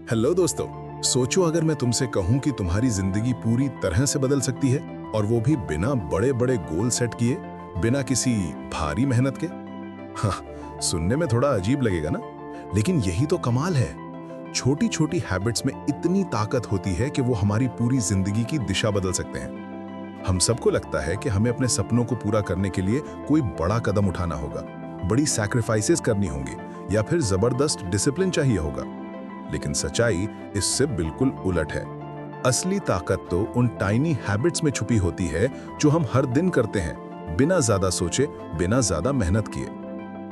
Hello दोस्तों। सोचो अगर मैं तुमसे कहूं कि तुम्हारी जिंदगी पूरी तरह से बदल सकती है, और वो भी बिना बड़े बड़े गोल सेट किए, बिना किसी भारी मेहनत के। हाँ, सुनने में थोड़ा अजीब लगेगा ना, लेकिन यही तो कमाल है। छोटी छोटी हैबिट्स में इतनी ताकत होती है कि वो हमारी पूरी जिंदगी की दिशा बदल सकते हैं। हम सबको लगता है कि हमें अपने सपनों को पूरा करने के लिए कोई बड़ा कदम उठाना होगा, बड़ी सैक्रिफाइसेस करनी होंगी, या फिर जबरदस्त डिसिप्लिन चाहिए होगा। लेकिन सच्चाई इससे बिल्कुल उलट है। असली ताकत तो उन टाइनी हैबिट्स में छुपी होती है जो हम हर दिन करते हैं, बिना ज्यादा सोचे, बिना ज्यादा मेहनत किए।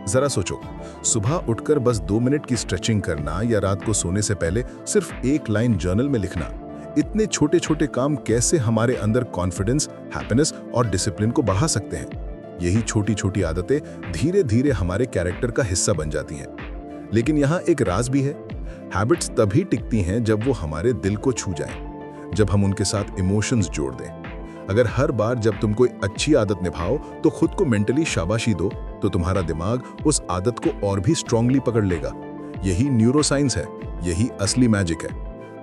जरा सोचो, सुबह उठकर बस 2 मिनट की स्ट्रेचिंग करना, या रात को सोने से पहले सिर्फ एक लाइन जर्नल में लिखना। इतने छोटे छोटे काम कैसे हमारे अंदर कॉन्फिडेंस, हैप्पीनेस और डिसिप्लिन को बढ़ा सकते हैं। यही छोटी छोटी आदतें धीरे धीरे हमारे कैरेक्टर का हिस्सा बन जाती हैं। लेकिन यहाँ एक राज भी है। हैबिट्स तभी टिकती हैं जब वो हमारे दिल को छू जाएं, जब हम उनके साथ इमोशंस जोड़ दें। अगर हर बार जब तुम कोई अच्छी आदत निभाओ तो खुद को मेंटली शाबाशी दो, तो तुम्हारा दिमाग उस आदत को और भी स्ट्रांगली पकड़ लेगा। यही न्यूरोसाइंस है, यही असली मैजिक है।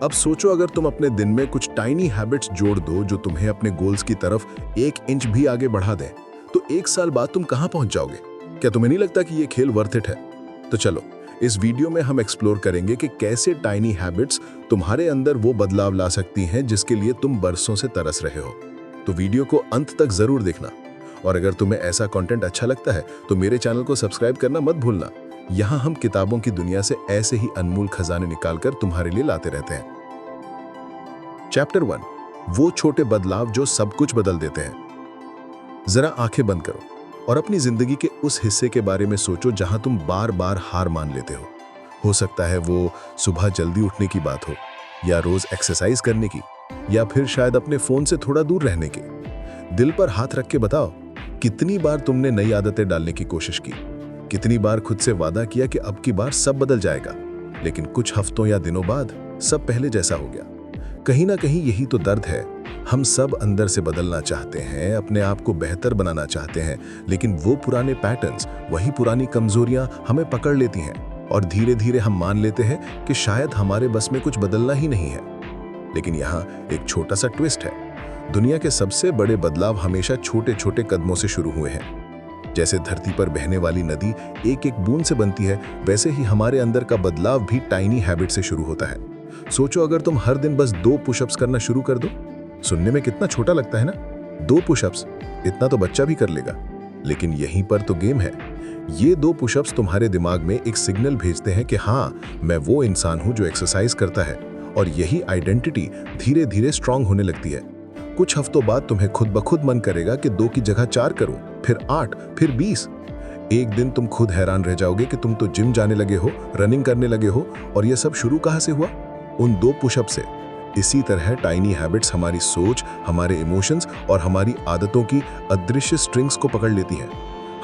अब सोचो, अगर तुम अपने दिन में कुछ टाइनी हैबिट्स जोड़ दो जो तुम्हें अपने गोल्स की तरफ 1 इंच भी आगे बढ़ा दें, तो 1 साल बाद तुम कहां पहुंच जाओगे? क्या तुम्हें नहीं लगता कि ये खेल वर्थ इट है? तो चलो, इस वीडियो में हम एक्सप्लोर करेंगे कि कैसे टाइनी हैबिट्स तुम्हारे अंदर वो बदलाव ला सकती हैं जिसके लिए तुम बरसों से तरस रहे हो। तो वीडियो को अंत तक जरूर देखना। और अगर तुम्हें ऐसा कंटेंट अच्छा लगता है तो मेरे चैनल को सब्सक्राइब करना मत भूलना। यहाँ हम किताबों की दुनिया से ऐसे ही अनमोल खजाने निकालकर तुम्हारे लिए लाते रहते हैं। चैप्टर 1, वो छोटे बदलाव जो सब कुछ बदल देते हैं। जरा आंखें बंद करो और अपनी जिंदगी के उस हिस्से के बारे में सोचो जहां तुम बार बार हार मान लेते हो सकता है वो सुबह जल्दी उठने की बात हो, या रोज एक्सरसाइज करने की, या फिर शायद अपने फोन से थोड़ा दूर रहने की। दिल पर हाथ रख के बताओ, कितनी बार तुमने नई आदतें डालने की कोशिश की? कितनी बार खुद से वादा किया कि अब की बार सब बदल जाएगा, लेकिन कुछ हफ्तों या दिनों बाद सब पहले जैसा हो गया? कहीं ना कहीं यही तो दर्द है। हम सब अंदर से बदलना चाहते हैं, अपने आप को बेहतर बनाना चाहते हैं, लेकिन वो पुराने पैटर्न्स, वही पुरानी कमजोरियां हमें पकड़ लेती हैं, और धीरे धीरे हम मान लेते हैं कि शायद हमारे बस में कुछ बदलना ही नहीं है। लेकिन यहाँ एक छोटा सा ट्विस्ट है। दुनिया के सबसे बड़े बदलाव हमेशा छोटे छोटे कदमों से शुरू हुए हैं। जैसे धरती पर बहने वाली नदी एक एक बूंद से बनती है, वैसे ही हमारे अंदर का बदलाव भी टाइनी हैबिट से शुरू होता है। सोचो, अगर तुम हर दिन बस 2 पुशअप्स करना शुरू कर दो। सुनने में कितना छोटा लगता है ना? 2 पुशअप्स, इतना तो बच्चा भी कर लेगा। लेकिन यहीं पर तो गेम है। ये 2 पुशअप्स तुम्हारे दिमाग में एक सिग्नल भेजते हैं कि हाँ, मैं वो इंसान हूं जो एक्सरसाइज करता है, और यही आइडेंटिटी धीरे धीरे स्ट्रांग होने लगती है। कुछ हफ्तों बाद तुम्हें खुद ब खुद मन करेगा कि 2 की जगह 4 करो, फिर 8, फिर 20। एक दिन तुम खुद हैरान रह जाओगे कि तुम तो जिम जाने लगे हो, रनिंग करने लगे हो, और यह सब शुरू कहां से हुआ? उन 2 पुशअप से। इसी तरह टाइनी हैबिट्स हमारी सोच, हमारे इमोशंस और हमारी आदतों की अदृश्य स्ट्रिंग्स को पकड़ लेती हैं।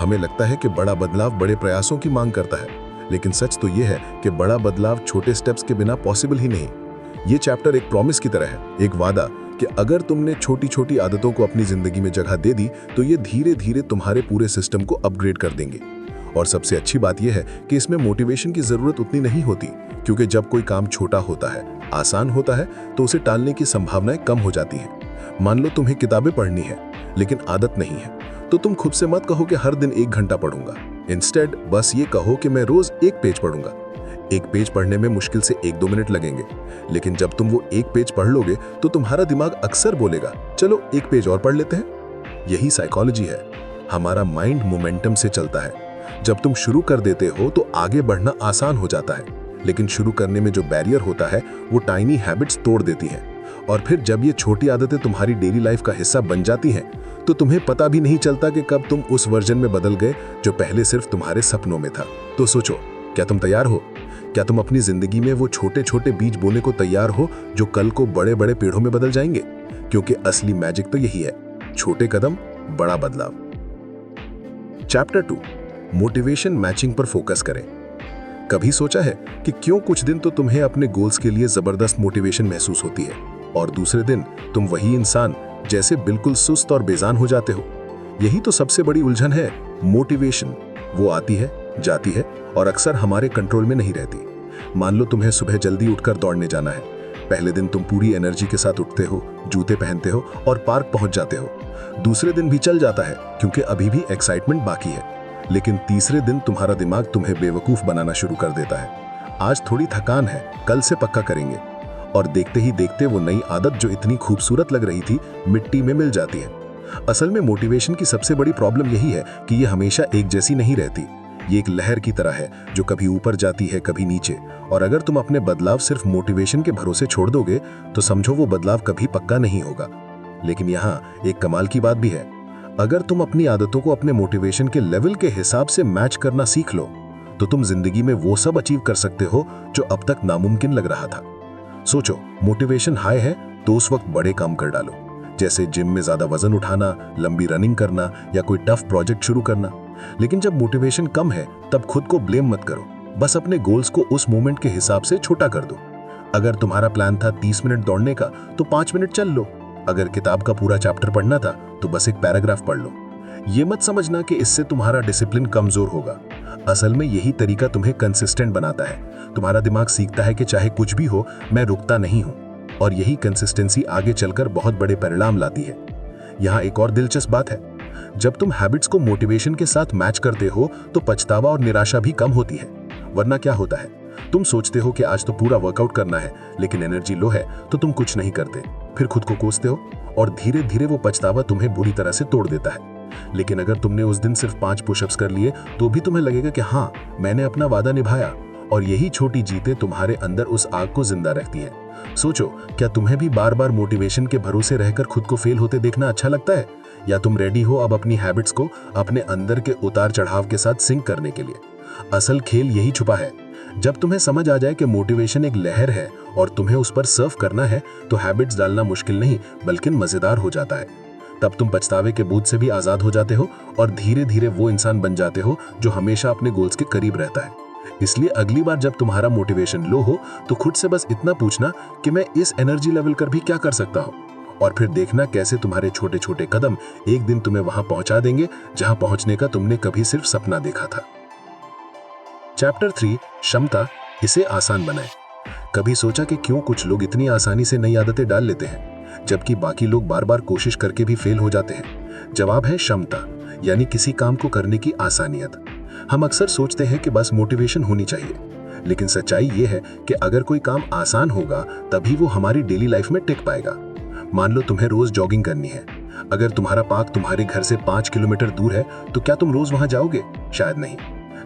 हमें लगता है कि बड़ा बदलाव बड़े प्रयासों की मांग करता है, लेकिन सच तो यह है कि बड़ा बदलाव छोटे स्टेप्स के बिना पॉसिबल ही नहीं। ये चैप्टर एक प्रॉमिस की तरह है, एक वादा कि अगर तुमने छोटी छोटी आदतों को अपनी जिंदगी में जगह दे दी तो ये धीरे धीरे तुम्हारे पूरे सिस्टम को अपग्रेड कर देंगे। और सबसे अच्छी बात यह है कि इसमें मोटिवेशन की जरूरत उतनी नहीं होती, क्योंकि जब कोई काम छोटा होता है, आसान होता है, तो उसे टालने की संभावनाएं कम हो जाती हैं। मान लो तुम्हें किताबें पढ़नी है, लेकिन आदत नहीं है, तो तुम खुद से मत कहो कि हर दिन 1 घंटा पढ़ूंगा। इंस्टेड बस ये कहो कि मैं रोज 1 पेज पढ़ूंगा। 1 पेज पढ़ने में मुश्किल से 1-2 मिनट लगेंगे, लेकिन जब तुम वो 1 पेज पढ़ लोगे तो तुम्हारा दिमाग अक्सर बोलेगा, चलो 1 पेज और पढ़ लेते हैं। यही साइकोलॉजी है। हमारा माइंड मोमेंटम से चलता है। जब तुम शुरू कर देते हो तो आगे बढ़ना आसान हो जाता है, लेकिन शुरू करने में जो बैरियर होता है वो टाइनी हैबिट्स तोड़ देती हैं। और फिर जब ये छोटी आदतें तुम्हारी डेली लाइफ का हिस्सा बन जाती हैं, तो तुम्हें पता भी नहीं चलता कि कब तुम उस वर्जन में बदल गए जो पहले सिर्फ तुम्हारे सपनों में था। तो सोचो, क्या तुम तैयार हो? क्या तुम अपनी जिंदगी में वो छोटे छोटे बीज बोने को तैयार हो जो कल को बड़े बड़े पेड़ों में बदल जाएंगे? क्योंकि असली मैजिक तो यही है, छोटे कदम, बड़ा बदलाव। चैप्टर 2, मोटिवेशन मैचिंग पर फोकस करें। कभी सोचा है कि क्यों कुछ दिन तो तुम्हें अपने गोल्स के लिए जबरदस्त मोटिवेशन महसूस होती है, और दूसरे दिन तुम वही इंसान जैसे बिल्कुल सुस्त और बेजान हो जाते हो? यही तो सबसे बड़ी उलझन है। मोटिवेशन वो आती है, जाती है, और अक्सर हमारे कंट्रोल में नहीं रहती। मान लो तुम्हें सुबह जल्दी उठकर दौड़ने जाना है। पहले दिन तुम पूरी एनर्जी के साथ उठते हो, जूते पहनते हो और पार्क पहुंच जाते हो। दूसरे दिन भी चल जाता है क्योंकि अभी भी एक्साइटमेंट बाकी है। लेकिन तीसरे दिन तुम्हारा दिमाग तुम्हें बेवकूफ बनाना शुरू कर देता है। आज थोड़ी थकान है, कल से पक्का करेंगे। और देखते ही देखते वो नई आदत जो इतनी खूबसूरत लग रही थी, मिट्टी में मिल जाती है। असल में मोटिवेशन की सबसे बड़ी प्रॉब्लम यही है कि ये हमेशा एक जैसी नहीं रहती। ये एक लहर की तरह है जो कभी ऊपर जाती है, कभी नीचे। और अगर तुम अपने बदलाव सिर्फ मोटिवेशन के भरोसे छोड़ दोगे तो समझो वो बदलाव कभी पक्का नहीं होगा। लेकिन यहाँ एक कमाल की बात भी है। अगर तुम अपनी आदतों को अपने मोटिवेशन के लेवल के हिसाब से मैच करना सीख लो तो तुम जिंदगी में वो सब अचीव कर सकते हो जो अब तक नामुमकिन लग रहा था। सोचो, मोटिवेशन हाई है तो उस वक्त बड़े काम कर डालो, जैसे जिम में ज्यादा वजन उठाना, लंबी रनिंग करना या कोई टफ प्रोजेक्ट शुरू करना। लेकिन जब मोटिवेशन कम है तब खुद को ब्लेम मत करो, बस अपने गोल्स को उस मोमेंट के हिसाब से छोटा कर दो। अगर तुम्हारा प्लान था 30 मिनट दौड़ने का तो 5 मिनट चल लो। अगर किताब का पूरा चैप्टर पढ़ना था तो बस एक पैराग्राफ पढ़ लो। ये मत समझना कि इससे तुम्हारा डिसिप्लिन कमजोर होगा। असल में यही तरीका तुम्हें कंसिस्टेंट बनाता है। तुम्हारा दिमाग सीखता है कि चाहे कुछ भी हो, मैं रुकता नहीं हूं। और यही कंसिस्टेंसी आगे चलकर बहुत बड़े परिणाम लाती है। यहाँ एक और दिलचस्प बात है, जब तुम हैबिट्स को मोटिवेशन के साथ मैच करते हो तो पछतावा और निराशा भी कम होती है। वरना क्या होता है, तुम सोचते हो कि आज तो पूरा वर्कआउट करना है, लेकिन एनर्जी लो है तो तुम कुछ नहीं करते, फिर खुद को कोसते हो और धीरे धीरे वो पछतावा तुम्हें बुरी तरह से तोड़ देता है। लेकिन अगर तुमने उस दिन सिर्फ 5 पुशअप्स कर लिए तो भी तुम्हें लगेगा कि हाँ, मैंने अपना वादा निभाया। और यही छोटी जीतें तुम्हारे अंदर उस आग को जिंदा रखती है। सोचो, क्या तुम्हें भी बार बार मोटिवेशन के भरोसे रहकर खुद को फेल होते देखना अच्छा लगता है, या तुम रेडी हो अब अपनी हैबिट्स को अपने अंदर के उतार चढ़ाव के साथ सिंक करने के लिए? असल खेल यही छुपा है। जब तुम्हें समझ आ जाए कि मोटिवेशन एक लहर है और तुम्हें उस पर सर्फ करना है तो हैबिट्स डालना मुश्किल नहीं बल्कि मजेदार हो जाता है। तब तुम पछतावे के बोझ से भी आजाद हो जाते हो और धीरे धीरे वो इंसान बन जाते हो जो हमेशा अपने गोल्स के करीब रहता है। इसलिए अगली बार जब तुम्हारा मोटिवेशन लो हो तो खुद से बस इतना पूछना कि मैं इस एनर्जी लेवल पर भी क्या कर सकता हूँ, और फिर देखना कैसे तुम्हारे छोटे छोटे कदम एक दिन तुम्हें वहां पहुंचा देंगे जहां पहुंचने का तुमने कभी सिर्फ सपना देखा था। चैप्टर 3, क्षमता, इसे आसान बनाएं। कभी सोचा कि क्यों कुछ लोग इतनी आसानी से नई आदतें डाल लेते हैं जबकि बाकी लोग बार बार कोशिश करके भी फेल हो जाते हैं? जवाब है क्षमता, यानी किसी काम को करने की आसानियत। हम अक्सर सोचते हैं कि बस मोटिवेशन होनी चाहिए, लेकिन सच्चाई ये है कि अगर कोई काम आसान होगा तभी वो हमारी डेली लाइफ में टिक पाएगा। मान लो तुम्हें रोज जॉगिंग करनी है। अगर तुम्हारा पार्क तुम्हारे घर से 5 किलोमीटर दूर है तो क्या तुम रोज वहां जाओगे? शायद नहीं।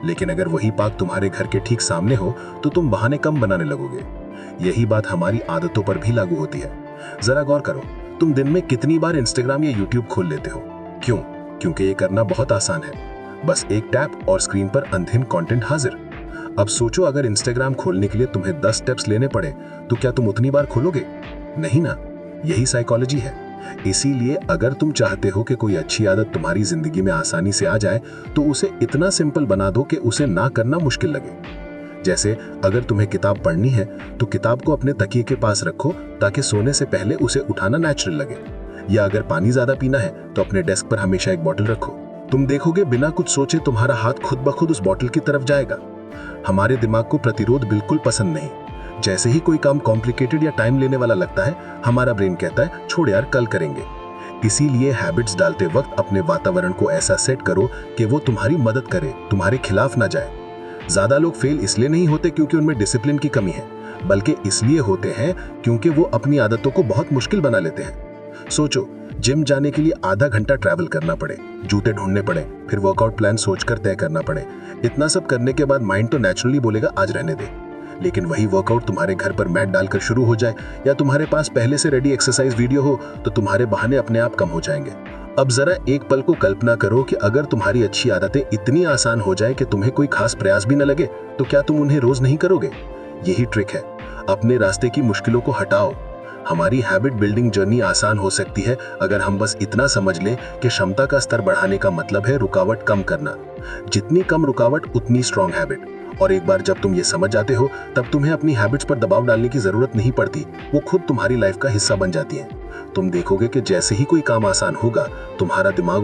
लेकिन अगर वही पार्क तुम्हारे घर के ठीक सामने हो तो तुम बहाने कम बनाने लगोगे। यही बात हमारी आदतों पर भी लागू होती है। जरा गौर करो, तुम दिन में कितनी बार इंस्टाग्राम या यूट्यूब खोल लेते हो? क्यों? क्योंकि ये करना बहुत आसान है। बस एक टैप और स्क्रीन पर अंधेन कंटेंट हाजिर। अब सोचो, अगर इंस्टाग्राम खोलने के लिए तुम्हें 10 स्टेप्स लेने पड़े तो क्या तुम उतनी बार खोलोगे? नहीं ना। यही साइकोलॉजी है। इसीलिए अगर तुम चाहते हो कि कोई अच्छी आदत तुम्हारी जिंदगी में आसानी से आ जाए तो उसे इतना सिंपल बना दो कि उसे ना करना मुश्किल लगे। जैसे अगर तुम्हें किताब पढ़नी है तो किताब को अपने तकिए के पास रखो ताकि सोने से पहले उसे उठाना नेचुरल लगे। या अगर पानी ज्यादा पीना है तो अपने डेस्क पर हमेशा एक बोतल रखो। तुम देखोगे बिना कुछ सोचे तुम्हारा हाथ खुद ब खुद उस बोतल की तरफ जाएगा। हमारे दिमाग को प्रतिरोध बिल्कुल पसंद नहीं। जैसे ही कोई काम कॉम्प्लिकेटेड या टाइम लेने वाला लगता है, हमारा ब्रेन कहता है छोड़ यार, कल करेंगे। इसीलिए हैबिट्स डालते वक्त अपने वातावरण को ऐसा सेट करो कि वो तुम्हारी मदद करे, तुम्हारे खिलाफ ना जाए। ज्यादा लोग फेल इसलिए नहीं होते क्योंकि उनमें डिसिप्लिन की कमी है, बल्कि इसलिए होते हैं क्योंकि वो अपनी आदतों को बहुत मुश्किल बना लेते हैं। सोचो, जिम जाने के लिए आधा घंटा ट्रैवल करना पड़े, जूते ढूंढने पड़े, फिर वर्कआउट प्लान सोचकर तय करना पड़े। इतना सब करने के बाद माइंड तो नेचुरली बोलेगा आज रहने दे। लेकिन वही वर्कआउट तुम्हारे घर पर मैट डालकर शुरू हो जाए या तुम्हारे पास पहले से रेडी एक्सरसाइज वीडियो हो तो तुम्हारे बहाने अपने आप कम हो जाएंगे। अब जरा एक पल को कल्पना करो कि अगर तुम्हारी अच्छी आदतें इतनी आसान हो जाए कि तुम्हें कोई खास प्रयास भी न लगे तो क्या तुम उन्हें रोज नहीं करोगे? यही ट्रिक है, अपने रास्ते की मुश्किलों को हटाओ। हमारी हैबिट बिल्डिंग जर्नी आसान हो सकती है अगर हम बस इतना समझ लें कि क्षमता का स्तर बढ़ाने का मतलब है रुकावट कम करना। जितनी कम रुकावट उतनी स्ट्रॉन्ग हैबिट। और एक बार जब तुम ये समझ जाते हो तब तुम्हें अपनी हैबिट्स पर दबाव डालने की जरूरत नहीं पड़ती, वो खुद तुम्हारी लाइफ का हिस्सा बन जाती हैं। तुम देखोगे कि जैसे ही कोई काम आसान होगा तुम्हारा दिमाग